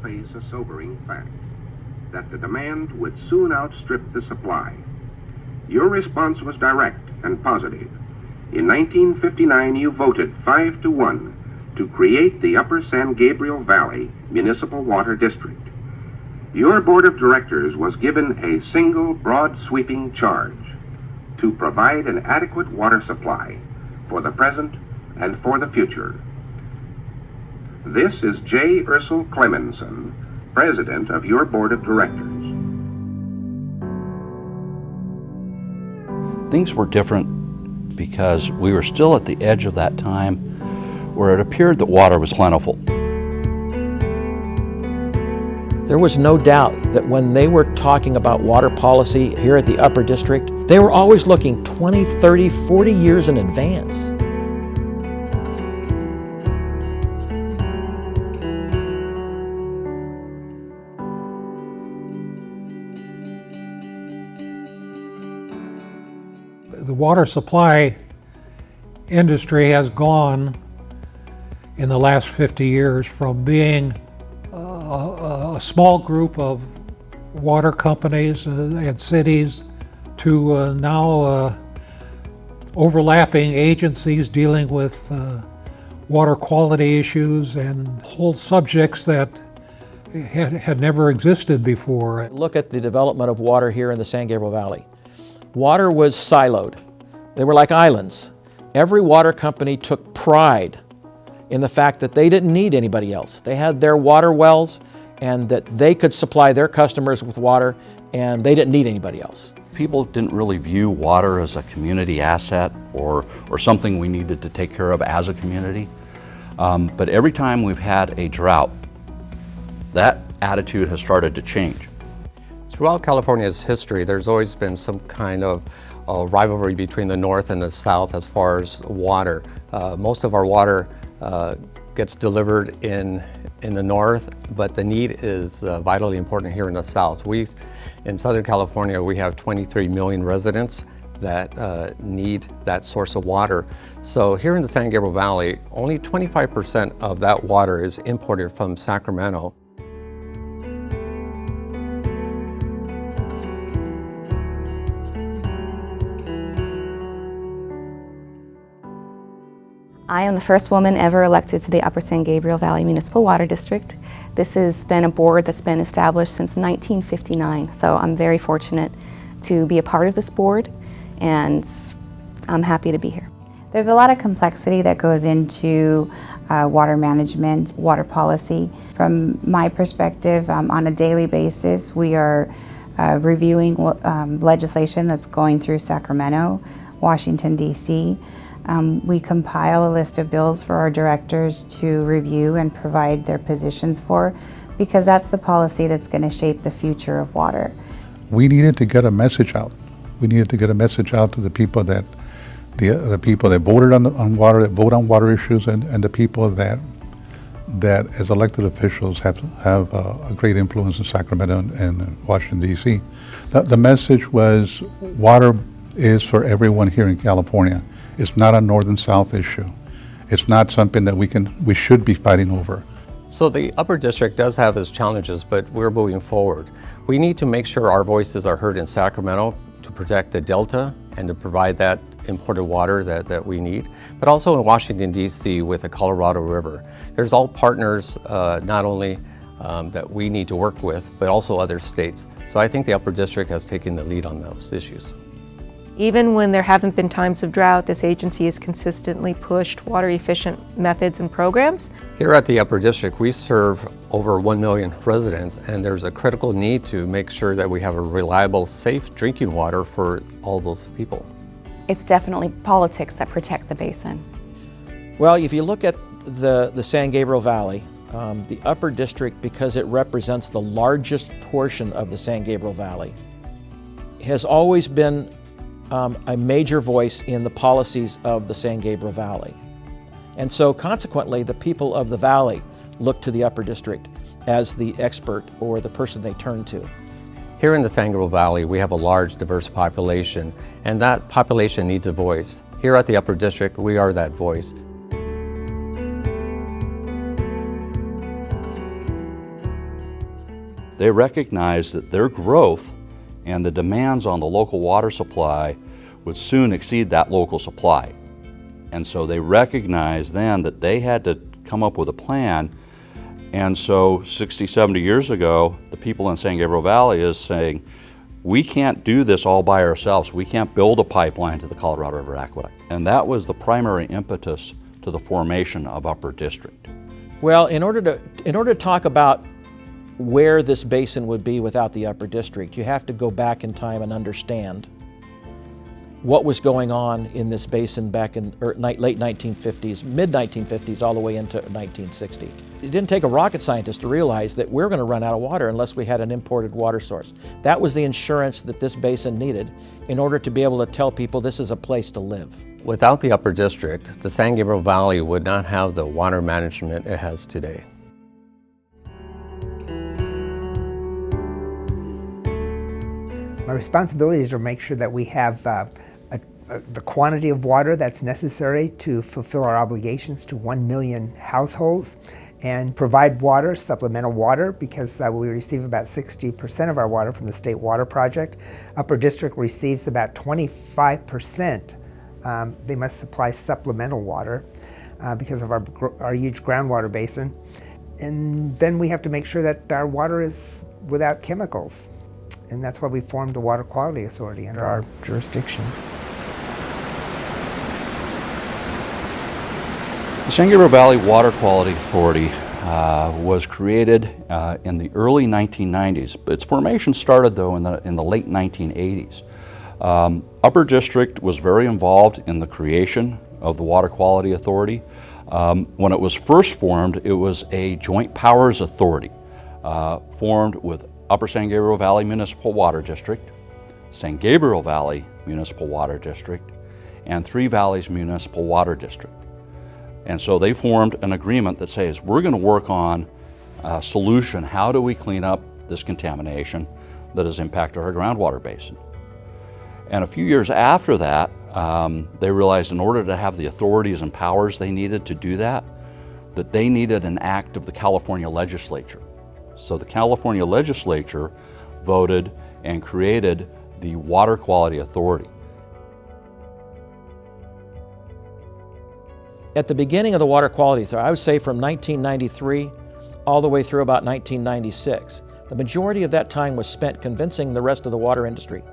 face a sobering fact, that the demand would soon outstrip the supply. Your response was direct and positive. In 1959, you voted 5-1 to create the Upper San Gabriel Valley Municipal Water District. Your board of directors was given a single broad sweeping charge to provide an adequate water supply for the present and for the future. This is J. Ursel Clemenson, president of your board of directors. Things were different because we were still at the edge of that time where it appeared that water was plentiful. There was no doubt that when they were talking about water policy here at the Upper District, they were always looking 20, 30, 40 years in advance. The water supply industry has gone in the last 50 years from being a small group of water companies and cities to now overlapping agencies dealing with water quality issues and whole subjects that had never existed before. Look at the development of water here in the San Gabriel Valley. Water was siloed. They were like islands. Every water company took pride in the fact that they didn't need anybody else. They had their water wells and that they could supply their customers with water and they didn't need anybody else. People didn't really view water as a community asset or something we needed to take care of as a community. But every time we've had a drought, that attitude has started to change. Throughout California's history, there's always been some kind of rivalry between the North and the South as far as water. Most of our water gets delivered in the North, but the need is vitally important here in the South. In Southern California, we have 23 million residents that need that source of water. So here in the San Gabriel Valley, only 25% of that water is imported from Sacramento. I am the first woman ever elected to the Upper San Gabriel Valley Municipal Water District. This has been a board that's been established since 1959, so I'm very fortunate to be a part of this board, and I'm happy to be here. There's a lot of complexity that goes into water management, water policy. From my perspective, on a daily basis, we are reviewing legislation that's going through Sacramento, Washington, D.C. We compile a list of bills for our directors to review and provide their positions for, because that's the policy that's going to shape the future of water. We needed to get a message out. We needed to get a message out to the people that the people that voted on water, that vote on water issues, and the people that as elected officials have a great influence in Sacramento and Washington, D.C. The message was water is for everyone here in California. It's not a north and south issue. It's not something that we should be fighting over. So the Upper District does have its challenges, but we're moving forward. We need to make sure our voices are heard in Sacramento to protect the Delta and to provide that imported water that we need, but also in Washington, D.C. with the Colorado River. There's all partners, not only that we need to work with, but also other states. So I think the Upper District has taken the lead on those issues. Even when there haven't been times of drought, this agency has consistently pushed water-efficient methods and programs. Here at the Upper District, we serve over 1 million residents, and there's a critical need to make sure that we have a reliable, safe drinking water for all those people. It's definitely politics that protect the basin. Well, if you look at the San Gabriel Valley, the Upper District, because it represents the largest portion of the San Gabriel Valley, has always been a major voice in the policies of the San Gabriel Valley. And so consequently, the people of the valley look to the Upper District as the expert or the person they turn to. Here in the San Gabriel Valley, we have a large, diverse population, and that population needs a voice. Here at the Upper District, we are that voice. they recognized that their growth and the demands on the local water supply would soon exceed that local supply. And so they recognized then that they had to come up with a plan. And so 60, 70 years ago, the people in San Gabriel Valley is saying, we can't do this all by ourselves. We can't build a pipeline to the Colorado River Aqueduct. And that was the primary impetus to the formation of Upper District. Well, in order to talk about where this basin would be without the Upper District, you have to go back in time and understand what was going on in this basin back in late 1950s, mid-1950s, all the way into 1960. It didn't take a rocket scientist to realize that we're going to run out of water unless we had an imported water source. That was the insurance that this basin needed in order to be able to tell people this is a place to live. Without the Upper District, the San Gabriel Valley would not have the water management it has today. My responsibilities are to make sure that we have the quantity of water that's necessary to fulfill our obligations to 1 million households, and provide water, supplemental water, because we receive about 60% of our water from the State Water Project. Upper District receives about 25%. They must supply supplemental water because of our huge groundwater basin. And then we have to make sure that our water is without chemicals. And that's why we formed the Water Quality Authority under our jurisdiction. The San Gabriel Valley Water Quality Authority was created in the early 1990s. Its formation started, though, in the late 1980s. Upper District was very involved in the creation of the Water Quality Authority. When it was first formed, it was a joint powers authority formed with Upper San Gabriel Valley Municipal Water District, San Gabriel Valley Municipal Water District, and Three Valleys Municipal Water District. And so they formed an agreement that says, we're going to work on a solution. How do we clean up this contamination that has impacted our groundwater basin? And a few years after that, they realized in order to have the authorities and powers they needed to do that they needed an act of the California legislature. So the California legislature voted and created the Water Quality Authority. At the beginning of the Water Quality Authority, I would say from 1993 all the way through about 1996, the majority of that time was spent convincing the rest of the water industry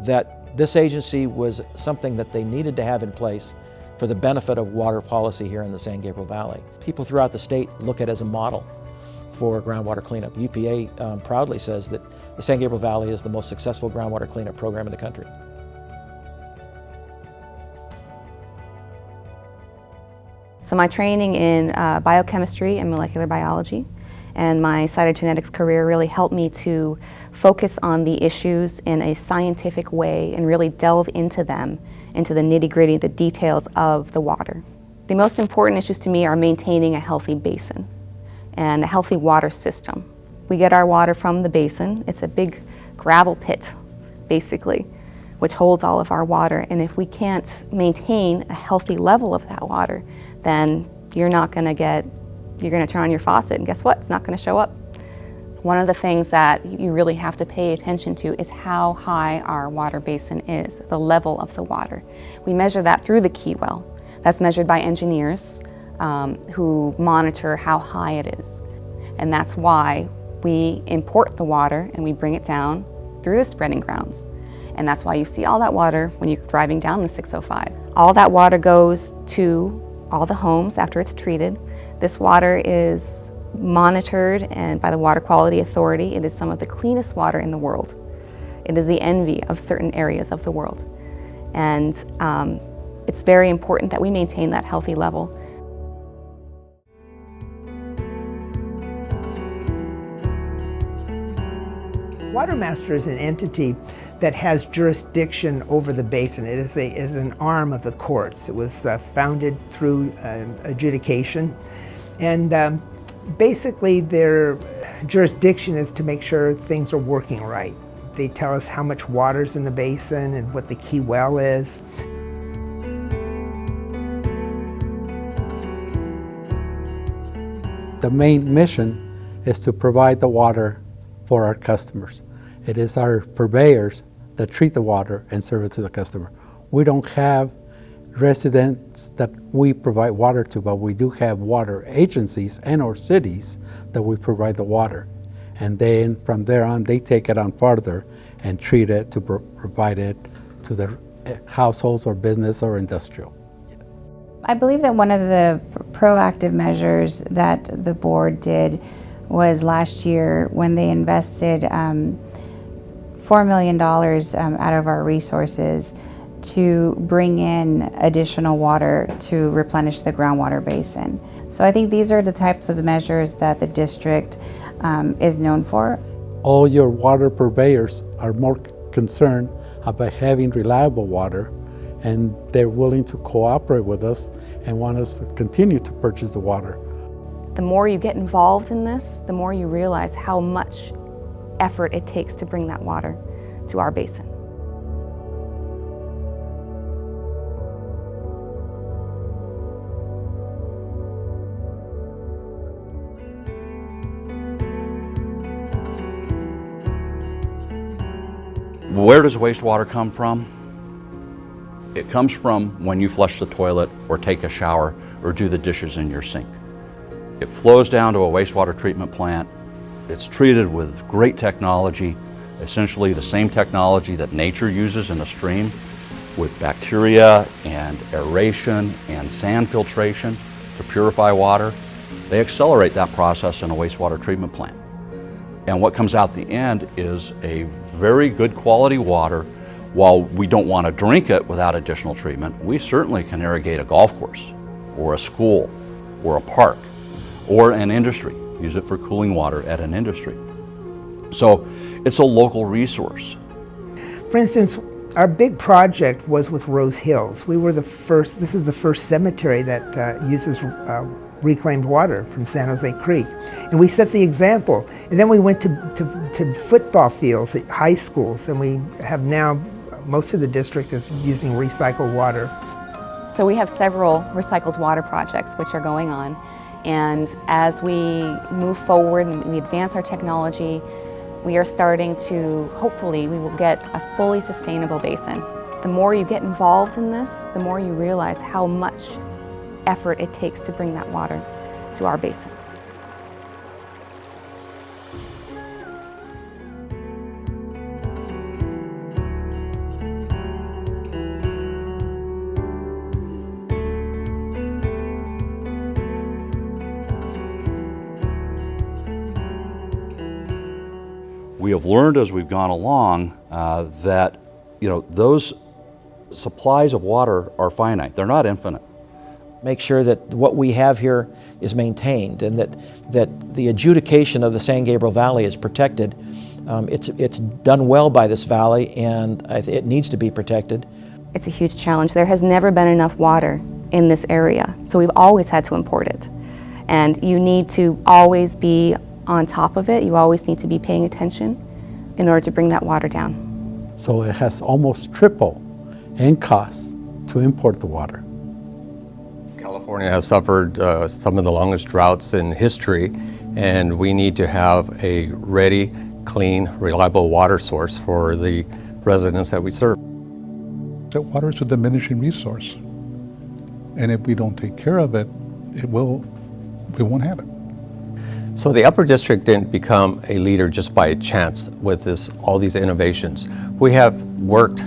that this agency was something that they needed to have in place for the benefit of water policy here in the San Gabriel Valley. People throughout the state look at it as a model for groundwater cleanup. UPA proudly says that the San Gabriel Valley is the most successful groundwater cleanup program in the country. So my training in biochemistry and molecular biology and my cytogenetics career really helped me to focus on the issues in a scientific way and really delve into them, into the nitty-gritty, the details of the water. The most important issues to me are maintaining a healthy basin and a healthy water system. We get our water from the basin. It's a big gravel pit, basically, which holds all of our water. And if we can't maintain a healthy level of that water, then you're going to turn on your faucet and guess what? It's not going to show up. One of the things that you really have to pay attention to is how high our water basin is, the level of the water. We measure that through the key well. That's measured by engineers who monitor how high it is. And that's why we import the water and we bring it down through the spreading grounds. And that's why you see all that water when you're driving down the 605. All that water goes to all the homes after it's treated. This water is monitored and by the Water Quality Authority. It is some of the cleanest water in the world. It is the envy of certain areas of the world. And it's very important that we maintain that healthy level. Watermaster is an entity that has jurisdiction over the basin. It is an arm of the courts. It was founded through adjudication. And basically their jurisdiction is to make sure things are working right. They tell us how much water's in the basin and what the key well is. The main mission is to provide the water for our customers. It is our purveyors that treat the water and serve it to the customer. We don't have residents that we provide water to, but we do have water agencies and or cities that we provide the water. And then from there on, they take it on further and treat it to provide it to the households or business or industrial. I believe that one of the proactive measures that the board did was last year when they invested $4 million out of our resources to bring in additional water to replenish the groundwater basin. So I think these are the types of measures that the district is known for. All your water purveyors are more concerned about having reliable water, and they're willing to cooperate with us and want us to continue to purchase the water. The more you get involved in this, the more you realize how much effort it takes to bring that water to our basin. Where does wastewater come from? It comes from when you flush the toilet or take a shower or do the dishes in your sink. It flows down to a wastewater treatment plant. It's treated with great technology, essentially the same technology that nature uses in a stream, with bacteria and aeration and sand filtration to purify water. They accelerate that process in a wastewater treatment plant. And what comes out the end is a very good quality water. While we don't want to drink it without additional treatment, we certainly can irrigate a golf course or a school or a park or an industry, use it for cooling water at an industry. So it's a local resource. For instance, our big project was with Rose Hills. We were the first, this is the first cemetery that uses reclaimed water from San Jose Creek. And we set the example. And then we went to football fields at high schools, and we have now, most of the district is using recycled water. So we have several recycled water projects which are going on. And as we move forward and we advance our technology, we are starting to, hopefully, we will get a fully sustainable basin. The more you get involved in this, the more you realize how much effort it takes to bring that water to our basin. We have learned as we've gone along that those supplies of water are finite. They're not infinite. Make sure that what we have here is maintained and that the adjudication of the San Gabriel Valley is protected. It's done well by this valley, and it needs to be protected. It's a huge challenge. There has never been enough water in this area, so we've always had to import it. And you need to always be on top of it. You always need to be paying attention in order to bring that water down. So it has almost triple in cost to import the water. California has suffered some of the longest droughts in history, and we need to have a ready, clean, reliable water source for the residents that we serve. That water is a diminishing resource, and if we don't take care of it, we won't have it. So the Upper District didn't become a leader just by chance with all these innovations. We have worked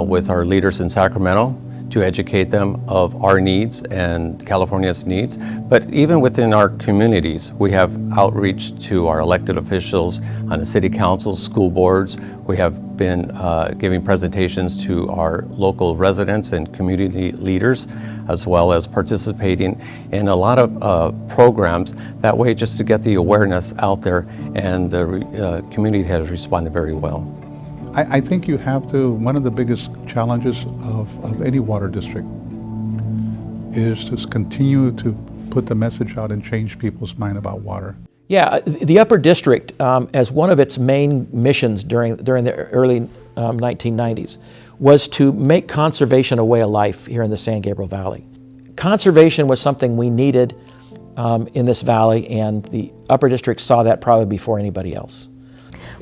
with our leaders in Sacramento to educate them of our needs and California's needs. But even within our communities, we have outreach to our elected officials on the city councils, school boards. We have been giving presentations to our local residents and community leaders, as well as participating in a lot of programs that way just to get the awareness out there, and the community has responded very well. I think you have to, one of the biggest challenges of any water district is to continue to put the message out and change people's mind about water. Yeah, the Upper District, as one of its main missions during the early 1990s, was to make conservation a way of life here in the San Gabriel Valley. Conservation was something we needed in this valley, and the Upper District saw that probably before anybody else.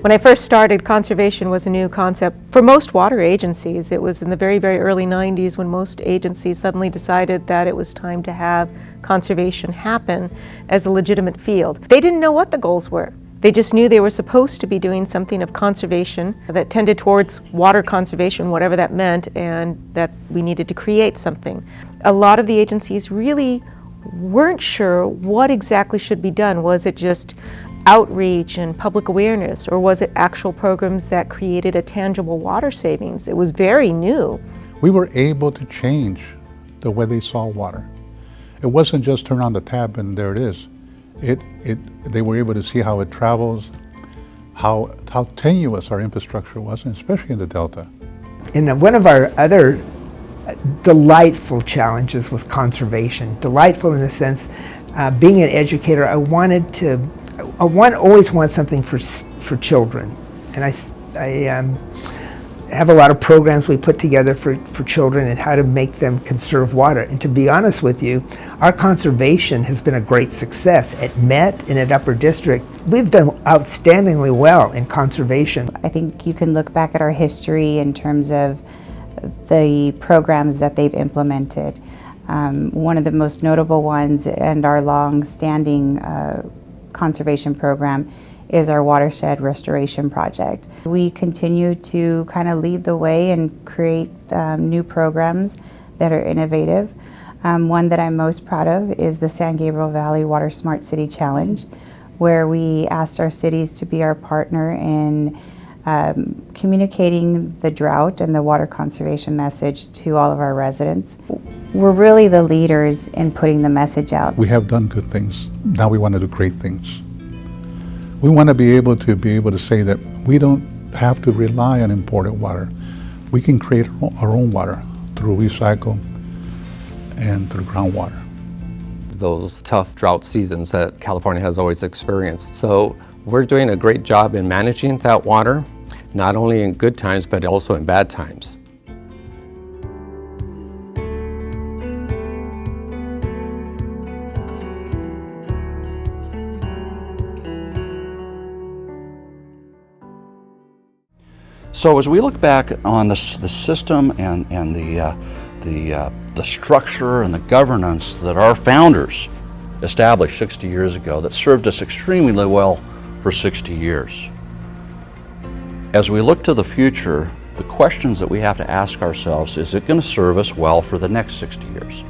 When I first started, conservation was a new concept for most water agencies. It was in the very, very early 90s when most agencies suddenly decided that it was time to have conservation happen as a legitimate field. They didn't know what the goals were. They just knew they were supposed to be doing something of conservation that tended towards water conservation, whatever that meant, and that we needed to create something. A lot of the agencies really weren't sure what exactly should be done. Was it just outreach and public awareness, or was it actual programs that created a tangible water savings? It was very new. We were able to change the way they saw water. It wasn't just turn on the tap and there it is. They were able to see how it travels, how tenuous our infrastructure was, and especially in the Delta. And one of our other delightful challenges was conservation. Delightful in the sense, being an educator, I always want something for children, and I have a lot of programs we put together for children and how to make them conserve water. And to be honest with you, our conservation has been a great success. At Met and at Upper District, we've done outstandingly well in conservation. I think you can look back at our history in terms of the programs that they've implemented. One of the most notable ones and our long-standing conservation program is our watershed restoration project. We continue to kind of lead the way and create new programs that are innovative. One that I'm most proud of is the San Gabriel Valley Water Smart City Challenge, where we asked our cities to be our partner in communicating the drought and the water conservation message to all of our residents. We're really the leaders in putting the message out. We have done good things. Now we want to do great things. We want to be able to say that we don't have to rely on imported water. We can create our own water through recycle and through groundwater. Those tough drought seasons that California has always experienced. So we're doing a great job in managing that water, not only in good times, but also in bad times. So as we look back on the system and the structure and the governance that our founders established 60 years ago that served us extremely well for 60 years. As we look to the future, the questions that we have to ask ourselves, is it going to serve us well for the next 60 years?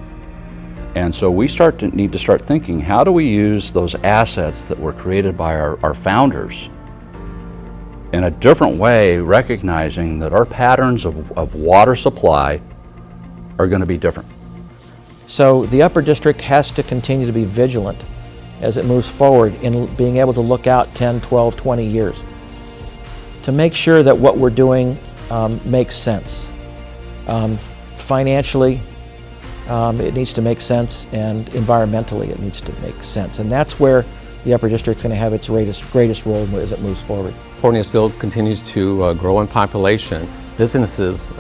And so we need to start thinking, how do we use those assets that were created by our founders in a different way, recognizing that our patterns of water supply are going to be different. So the Upper District has to continue to be vigilant as it moves forward in being able to look out 10, 12, 20 years to make sure that what we're doing makes sense. Financially, it needs to make sense, and environmentally it needs to make sense. And that's where the Upper District is going to have its greatest role as it moves forward. California still continues to grow in population. Businesses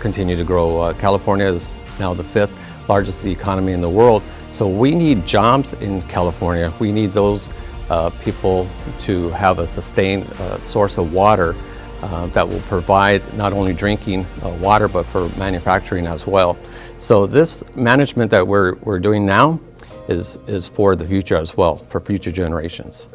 continue to grow. California is now the 5th largest economy in the world. So we need jobs in California. We need those people to have a sustained source of water that will provide not only drinking water, but for manufacturing as well. So this management that we're doing now is for the future as well, for future generations.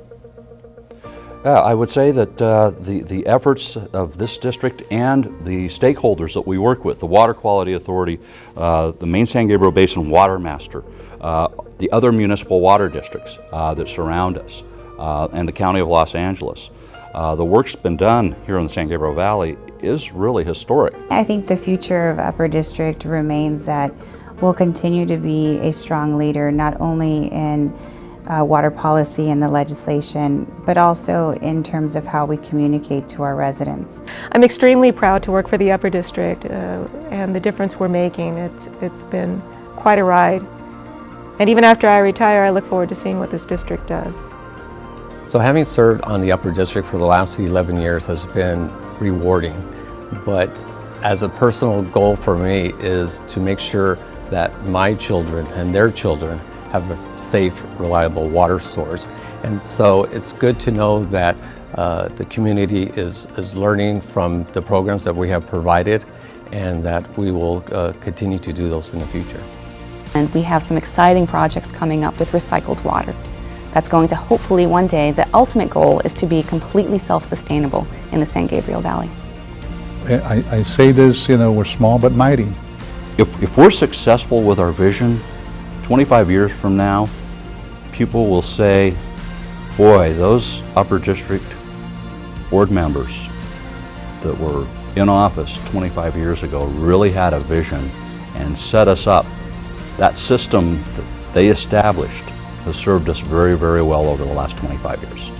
I would say that the efforts of this district and the stakeholders that we work with, the Water Quality Authority, the Main San Gabriel Basin Water Master, the other municipal water districts that surround us, and the County of Los Angeles, the work's been done here in the San Gabriel Valley is really historic. I think the future of Upper District remains that we'll continue to be a strong leader, not only in water policy and the legislation, but also in terms of how we communicate to our residents. I'm extremely proud to work for the Upper District and the difference we're making. It's been quite a ride. And even after I retire, I look forward to seeing what this district does. So having served on the Upper District for the last 11 years has been rewarding, but as a personal goal for me is to make sure that my children and their children have a safe, reliable water source. And so it's good to know that the community is learning from the programs that we have provided, and that we will continue to do those in the future. And we have some exciting projects coming up with recycled water. That's going to hopefully one day, the ultimate goal is to be completely self-sustainable in the San Gabriel Valley. I say this, we're small but mighty. If we're successful with our vision, 25 years from now, people will say, boy, those upper district board members that were in office 25 years ago really had a vision and set us up. That system that they established has served us very, very well over the last 25 years.